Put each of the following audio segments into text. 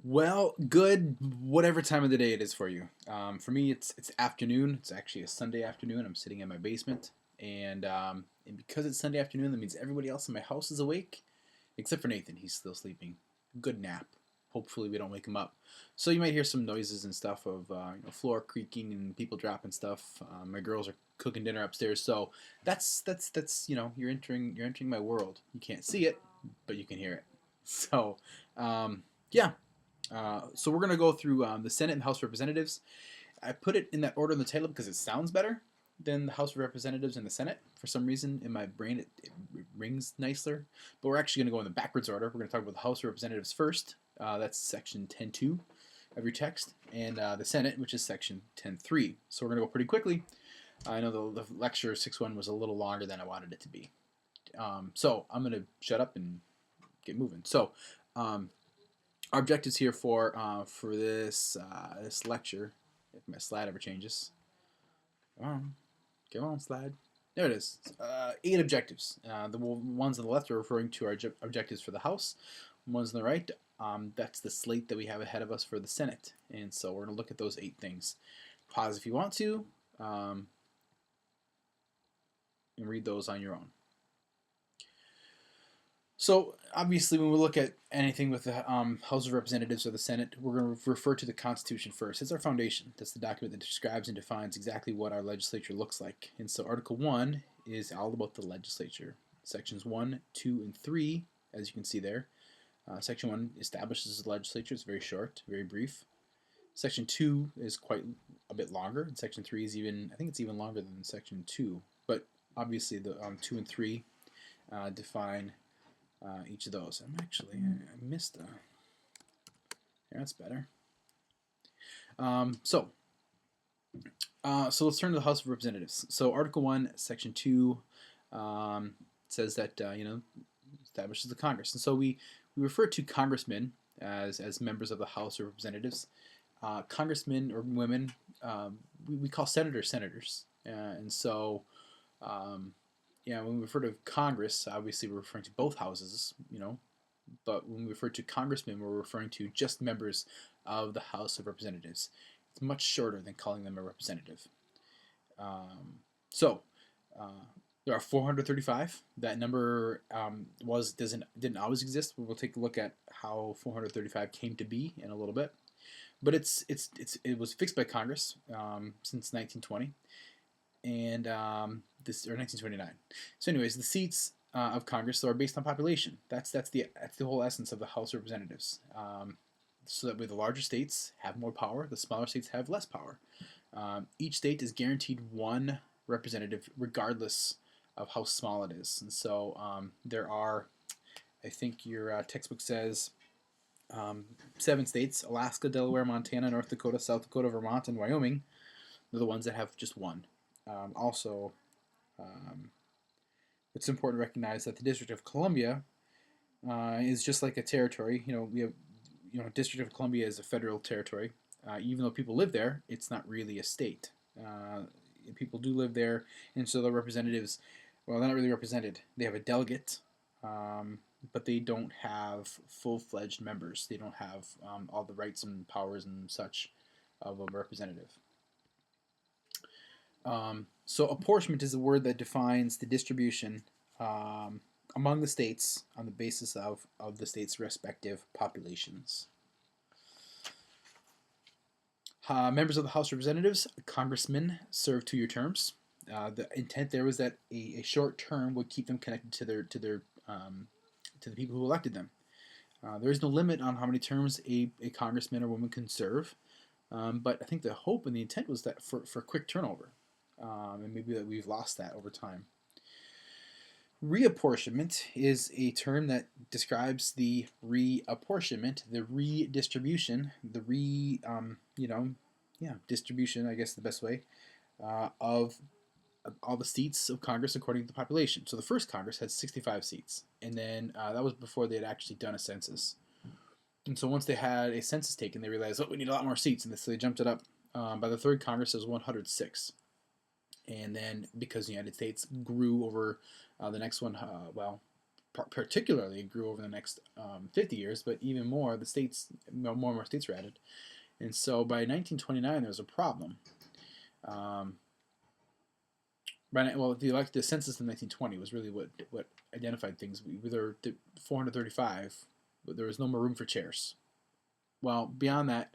Well, good whatever time of the day it is for you. For me, it's afternoon. It's actually a Sunday afternoon. I'm sitting in my basement, and because it's Sunday afternoon, that means everybody else in my house is awake, except for Nathan. He's still sleeping. Good nap. Hopefully, we don't wake him up. So you might hear some noises and stuff of floor creaking and people dropping stuff. My girls are cooking dinner upstairs. So that's you're entering my world. You can't see it, but you can hear it. So yeah, so we're going to go through the Senate and House of Representatives. I put it in that order on the title because it sounds better than the House of Representatives and the Senate. For some reason, in my brain, it rings nicer. But we're actually going to go in the backwards order. We're going to talk about the House of Representatives first. That's section 10.2 of your text. And the Senate, which is section 10.3. So we're going to go pretty quickly. I know the lecture 6.1 was a little longer than I wanted it to be. So I'm going to shut up and get moving. So our objectives here for this lecture, if my slide ever changes. Come on, slide. There it is. 8 objectives. The ones on the left are referring to our objectives for the House. The ones on the right, that's the slate that we have ahead of us for the Senate. And so we're going to look at those 8 things. Pause if you want to, and read those on your own. So obviously, when we look at anything with the House of Representatives or the Senate, we're going to refer to the Constitution first. It's our foundation. That's the document that describes and defines exactly what our legislature looks like. And so Article 1 is all about the legislature. Sections 1, 2, and 3, as you can see there. Section 1 establishes the legislature. It's very short, very brief. Section 2 is quite a bit longer. And Section 3 is I think it's even longer than Section 2. But obviously, the 2 and 3 define each of those. I missed a. Yeah, that's better. So let's turn to the House of Representatives. So Article 1, Section 2 says that establishes the Congress, and so we refer to congressmen as members of the House of Representatives. Congressmen or women, we call senators, and so. When we refer to Congress, obviously we're referring to both houses, but when we refer to congressmen, we're referring to just members of the House of Representatives. It's much shorter than calling them a representative. So there are 435. That number didn't always exist. We'll take a look at how 435 came to be in a little bit. But it was fixed by Congress since 1920. And this or 1929. So, anyways, the seats of Congress are based on population. That's the whole essence of the House of Representatives. So that way, the larger states have more power, the smaller states have less power. Each state is guaranteed one representative, regardless of how small it is. And so there are, I think your textbook says, 7 states: Alaska, Delaware, Montana, North Dakota, South Dakota, Vermont, and Wyoming. They're the ones that have just one. It's important to recognize that the District of Columbia is just like a territory. We have, District of Columbia is a federal territory. Even though people live there, it's not really a state. People do live there, and so the representatives, well, they're not really represented. They have a delegate, but they don't have full-fledged members. They don't have all the rights and powers and such of a representative. So apportionment is a word that defines the distribution among the states on the basis of the states' respective populations. Members of the House of Representatives, congressmen, serve 2-year terms. The intent there was that a short term would keep them connected to the people who elected them. There is no limit on how many terms a congressman or woman can serve, but I think the hope and the intent was that for quick turnover. And maybe that we've lost that over time. Reapportionment is a term that describes the reapportionment, the redistribution, distribution, I guess the best way, of all the seats of Congress according to the population. So the first Congress had 65 seats, and then that was before they had actually done a census. And so once they had a census taken, they realized, we need a lot more seats, and so they jumped it up. By the third Congress, it was 106. And then because the United States grew over the next one, particularly it grew over the next 50 years, but even more, the states, more and more states were added. And so by 1929, there was a problem. Um, the census in 1920 was really what identified things. There were 435, but there was no more room for chairs. Well, beyond that,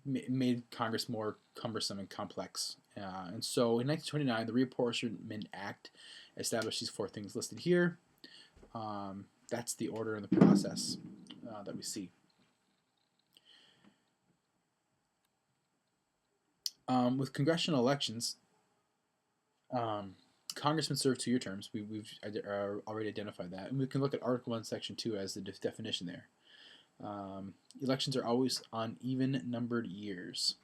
made Congress more cumbersome and complex. And so in 1929, the Reapportionment Act established these four things listed here. That's the order and the process that we see. With congressional elections, congressmen serve 2-year terms. We've already identified that. And we can look at Article 1, Section 2 as the definition there. Elections are always on even-numbered years.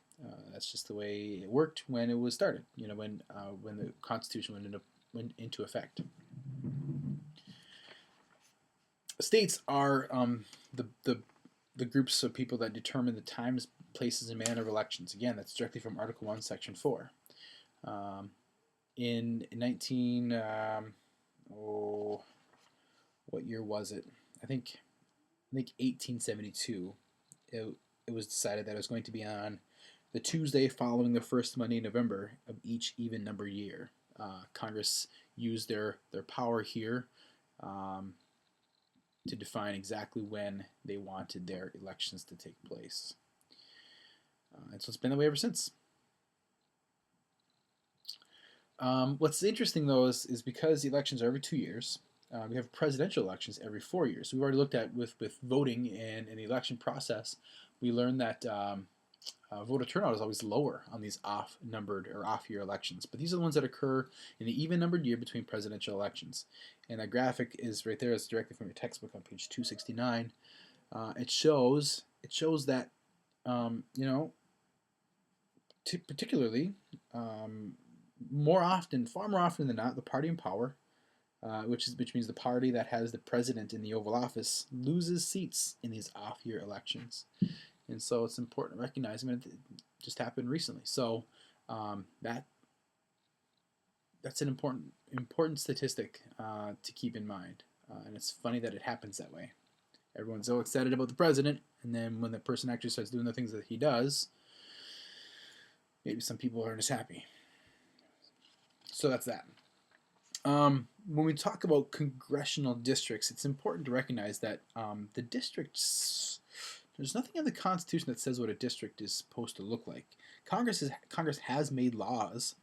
That's just the way it worked when it was started, when the Constitution went into effect. States are the groups of people that determine the times, places, and manner of elections. Again, that's directly from Article 1, Section 4. In 19... what year was it? I think 1872, it was decided that it was going to be on the Tuesday following the first Monday in November of each even-numbered year. Congress used their power here to define exactly when they wanted their elections to take place. And so it's been that way ever since. What's interesting, though, is because elections are every 2 years, we have presidential elections every 4 years. We've already looked at with voting and the election process, we learned that voter turnout is always lower on these off-numbered or off-year elections. But these are the ones that occur in the even-numbered year between presidential elections. And that graphic is right there. It's directly from your textbook on page 269. It shows that, particularly, far more often than not, the party in power, which means the party that has the president in the Oval Office, loses seats in these off-year elections. And so it's important to recognize. It just happened recently. So that's an important statistic to keep in mind. And it's funny that it happens that way. Everyone's so excited about the president, and then when the person actually starts doing the things that he does, maybe some people aren't as happy. So that's that. When we talk about congressional districts, it's important to recognize that the districts, there's nothing in the Constitution that says what a district is supposed to look like. Congress has made laws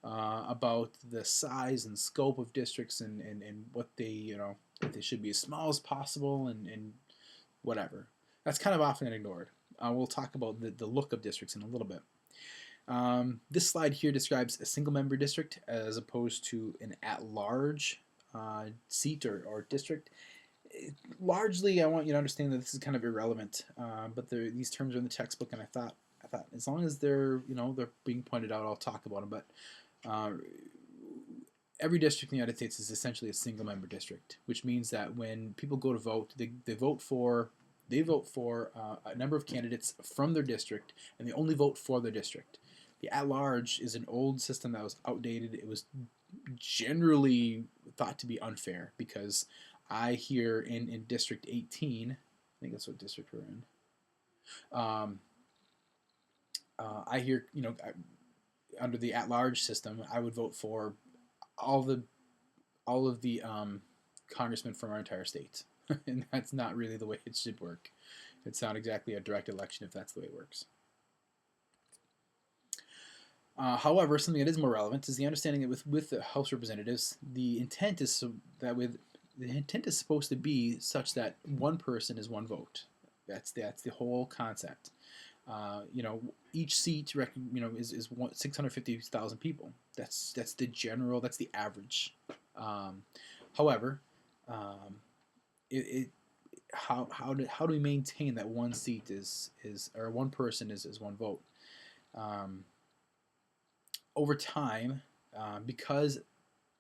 about the size and scope of districts and what they, that they should be as small as possible and whatever. That's kind of often ignored. We'll talk about the look of districts in a little bit. This slide here describes a single-member district as opposed to an at-large seat or district. Largely, I want you to understand that this is kind of irrelevant, but these terms are in the textbook, and I thought as long as they're they're being pointed out, I'll talk about them. But every district in the United States is essentially a single-member district, which means that when people go to vote, they vote for a number of candidates from their district, and they only vote for their district. The at-large is an old system that was outdated. It was generally thought to be unfair because I hear in District 18, I think that's what district we're in. I hear, under the at-large system, I would vote for all of the congressmen from our entire state, and that's not really the way it should work. It's not exactly a direct election if that's the way it works. However, something that is more relevant is the understanding that with the House Representatives, the intent is supposed to be such that one person is one vote. That's the whole concept. Each seat is 650,000 people. That's the average. However, how do we maintain that one seat or one person is one vote? Over time, because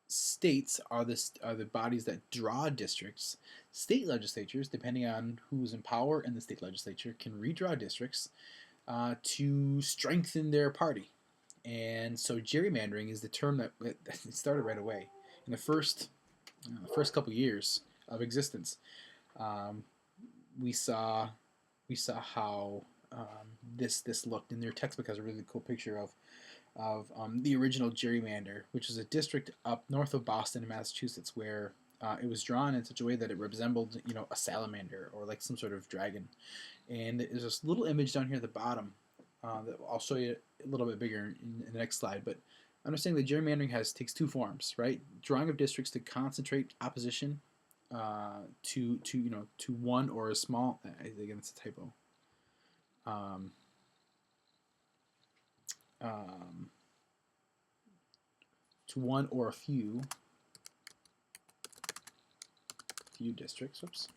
states are the bodies that draw districts, state legislatures, depending on who's in power in the state legislature, can redraw districts to strengthen their party. And so gerrymandering is the term that it started right away. In the first the first couple years of existence, um, we saw how this looked. And their textbook has a really cool picture of the original gerrymander, which is a district up north of Boston in Massachusetts, where it was drawn in such a way that it resembled, a salamander or like some sort of dragon. And there's this little image down here at the bottom that I'll show you a little bit bigger in the next slide. But understanding that gerrymandering takes two forms, right? Drawing of districts to concentrate opposition to one or a small. Again, it's a typo. Um, um, to one or a few districts. Oops.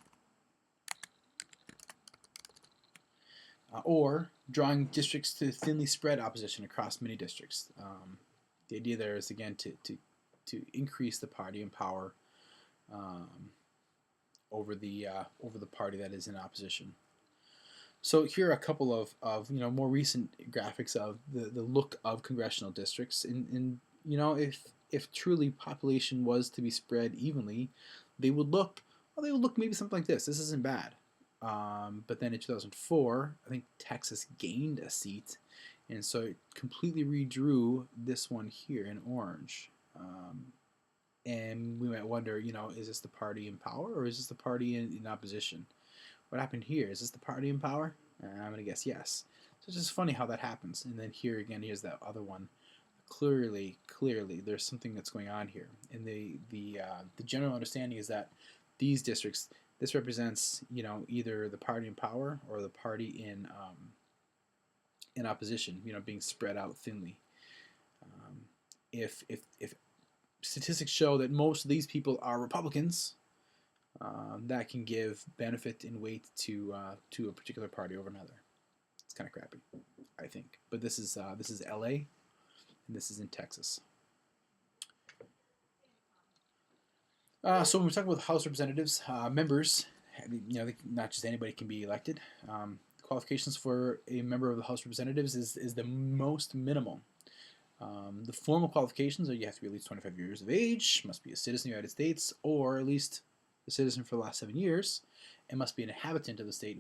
Or drawing districts to thinly spread opposition across many districts. The idea there is again to increase the party in power over the party that is in opposition. So here are a couple of more recent graphics of the look of congressional districts. And if truly population was to be spread evenly, they would look maybe something like this. This isn't bad. But then in 2004, I think Texas gained a seat, and so it completely redrew this one here in orange. And we might wonder, is this the party in power or is this the party in opposition? What happened here? Is this the party in power? I'm going to guess yes. So it's just funny how that happens. And then here again, here's that other one. Clearly, there's something that's going on here. And the general understanding is that these districts, this represents, either the party in power or the party in opposition, being spread out thinly. If statistics show that most of these people are Republicans, that can give benefit and weight to a particular party over another. It's kind of crappy, I think. But this is L.A. and this is in Texas. So when we talk about House Representatives, members, not just anybody can be elected. Qualifications for a member of the House of Representatives is the most minimal. The formal qualifications are you have to be at least 25 years of age, must be a citizen of the United States, or at least a citizen for the last 7 years, and must be an inhabitant of the state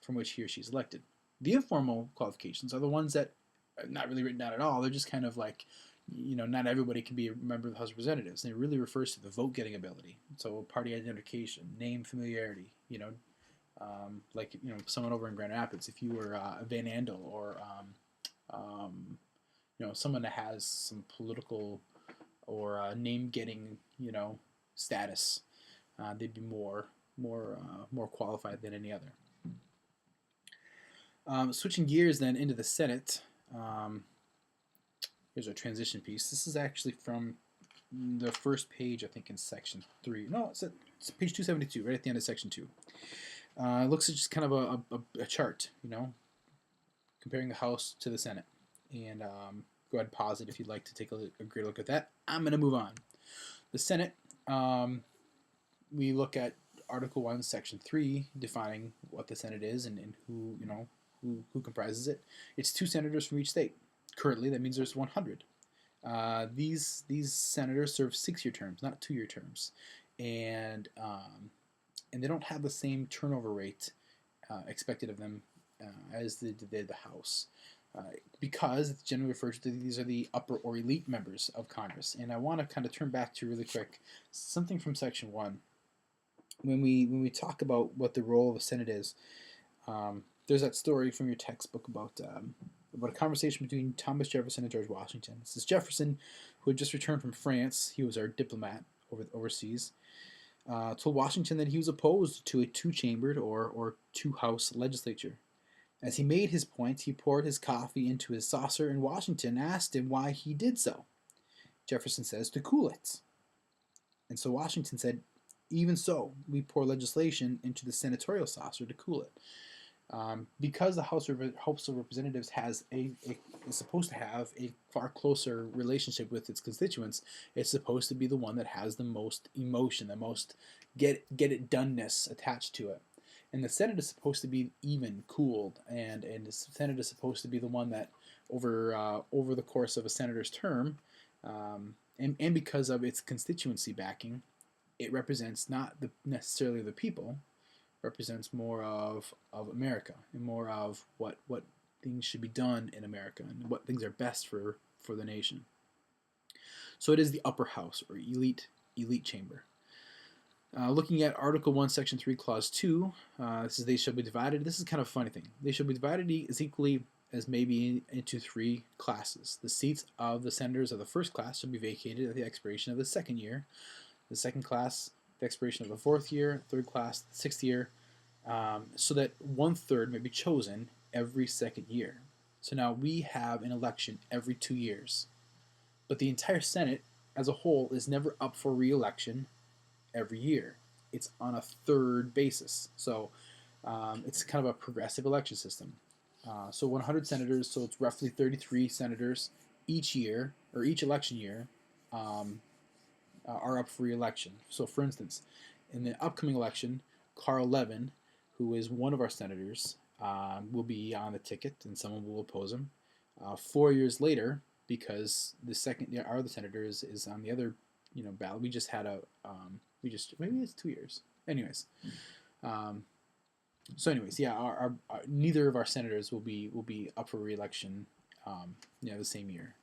from which he or she is elected. The informal qualifications are the ones that are not really written down at all. They're just kind of like, not everybody can be a member of the House of Representatives. And it really refers to the vote-getting ability. So party identification, name familiarity, like, someone over in Grand Rapids, if you were Van Andel or, someone that has some political or name-getting, status, they'd be more qualified than any other. Switching gears then into the Senate, here's our transition piece. This is actually from the first page, I think, in section 3. No, it's page 272, right at the end of section 2. It looks at just kind of a chart, comparing the House to the Senate. And go ahead and pause it if you'd like to take a great look at that. I'm going to move on. The Senate, we look at Article 1, Section 3, defining what the Senate is and who, who comprises it. It's 2 senators from each state. Currently, that means there's 100. These senators serve 6-year terms, not 2-year terms, and they don't have the same turnover rate expected of them as the House, because it's generally referred to these are the upper or elite members of Congress. And I want to kind of turn back to really quick something from Section 1. When we talk about what the role of a Senate is, there's that story from your textbook about a conversation between Thomas Jefferson and George Washington. This is Jefferson, who had just returned from France. He was our diplomat overseas. Told Washington that he was opposed to a 2-chambered or 2-house legislature. As he made his point, he poured his coffee into his saucer, and Washington asked him why he did so. Jefferson says, to cool it. And so Washington said, even so, we pour legislation into the senatorial saucer to cool it. Because the House of Representatives is supposed to have a far closer relationship with its constituents, it's supposed to be the one that has the most emotion, the most get it doneness attached to it. And the Senate is supposed to be even cooled, and the Senate is supposed to be the one that over the course of a senator's term, and because of its constituency backing, it represents not necessarily the people, represents more of America and more of what things should be done in America and what things are best for the nation. So it is the upper house or elite chamber. Looking at Article 1, Section 3, Clause 2, this is they shall be divided. This is kind of a funny thing. They shall be divided as equally as may be into 3 classes. The seats of the senators of the first class shall be vacated at the expiration of the second year. The second class, the expiration of the 4th year. Third class, the 6th year. So that 1/3 may be chosen every second year. So now we have an election every 2 years. But the entire Senate as a whole is never up for re-election every year. It's on a third basis. So it's kind of a progressive election system. So 100 senators, so it's roughly 33 senators each year, or each election year, are up for re-election. So for instance, in the upcoming election, Carl Levin, who is one of our senators, will be on the ticket and someone will oppose him. 4 years later, because the second our other senator is on the other ballot. We just had maybe it's 2 years. Anyways, yeah, our neither of our senators will be up for re-election, the same year.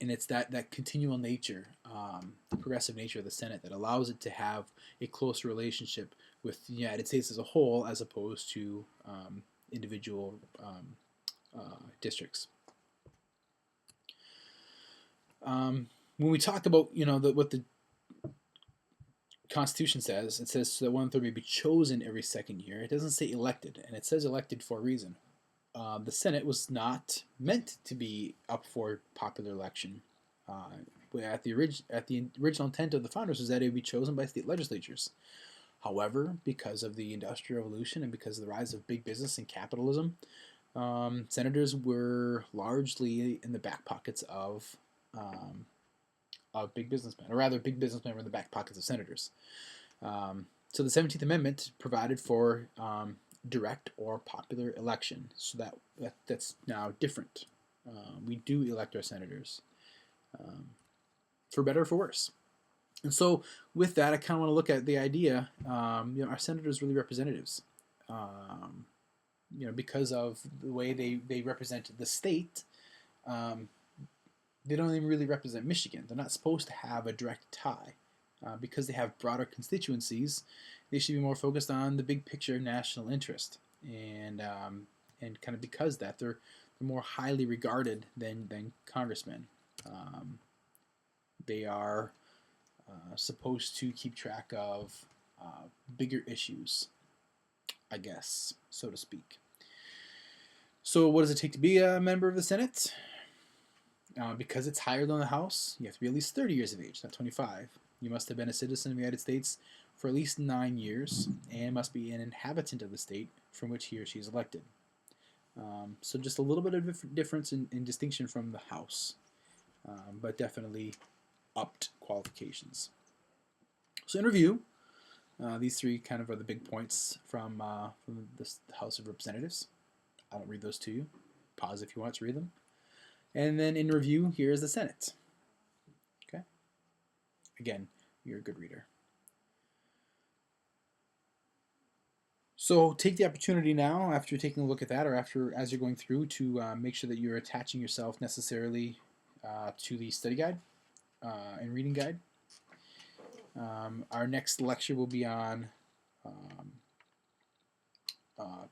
And it's that continual nature, the progressive nature of the Senate that allows it to have a closer relationship with the United States as a whole, as opposed to individual districts. When we talk about what the Constitution says, it says so that 1/3 may be chosen every second year. It doesn't say elected, and it says elected for a reason. The Senate was not meant to be up for popular election. At the original intent of the founders was that it would be chosen by state legislatures. However, because of the Industrial Revolution and because of the rise of big business and capitalism, senators were largely in the back pockets of big businessmen, or rather, big businessmen were in the back pockets of senators. So the 17th Amendment provided for direct or popular election, so that's now different. We do elect our senators, for better or for worse. And so with that, I kind of want to look at the idea, our senators really representatives, because of the way they represent the state. They don't even really represent Michigan. They're not supposed to have a direct tie. Because they have broader constituencies, they should be more focused on the big picture national interest. And kind of because that, they're more highly regarded than congressmen. They are supposed to keep track of bigger issues, I guess, so to speak. So what does it take to be a member of the Senate? Because it's higher than the House, you have to be at least 30 years of age, not 25. You must have been a citizen of the United States for at least 9 years and must be an inhabitant of the state from which he or she is elected. So just a little bit of difference in distinction from the House, but definitely upped qualifications. So in review, these 3 kind of are the big points from the House of Representatives. I won't read those to you. Pause if you want to read them. And then in review, here is the Senate. Okay. Again, you're a good reader. So take the opportunity now, after taking a look at that, or as you're going through, to make sure that you're attaching yourself necessarily to the study guide and reading guide. Our next lecture will be on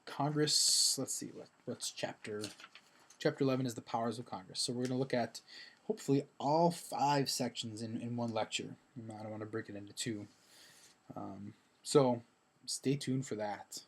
Congress. Let's see, what's chapter 11 is the powers of Congress. So we're going to look at hopefully all 5 sections in one lecture. I don't want to break it into 2. So stay tuned for that.